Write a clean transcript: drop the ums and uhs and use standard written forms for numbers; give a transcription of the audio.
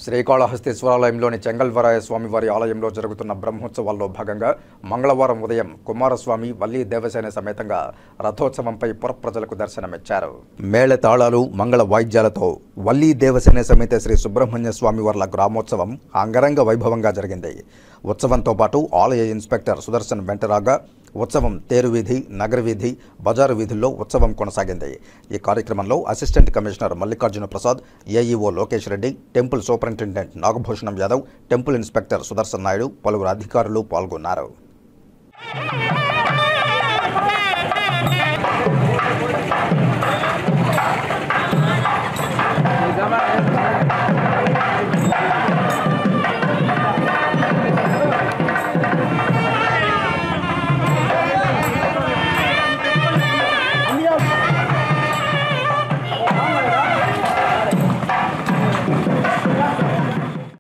శ్రీకాళహస్తీశ్వరాలయంలోని చెంగల్వరాయ స్వామివారి ఆలయంలో జరుగుతున్న బ్రహ్మోత్సవాల్లో భాగంగా మంగళవారం ఉదయం కుమారస్వామి వల్లీ దేవసేన సమేతంగా రథోత్సవంపై పురప్రజలకు దర్శనమిచ్చారు. మేళతాళాలు మంగళ వాయిద్యాలతో వల్లీ దేవసేన సమేత శ్రీ సుబ్రహ్మణ్య స్వామివార్ల గ్రామోత్సవం అంగరంగ వైభవంగా జరిగింది. ఉత్సవంతో పాటు ఆలయ ఇన్స్పెక్టర్ సుదర్శన్ వెంటరాగా ఉత్సవం తేరువీధి, నగరవీధి, బజారు వీధుల్లో ఉత్సవం కొనసాగింది. ఈ కార్యక్రమంలో assistant commissioner Mallikarjuna Prasad, AEO Lokesh Reddy, temple superintendent Nagabhushanam Yadav, temple inspector Sudarshan Naidu, పలువురు అధికారులు పాల్గొన్నారు.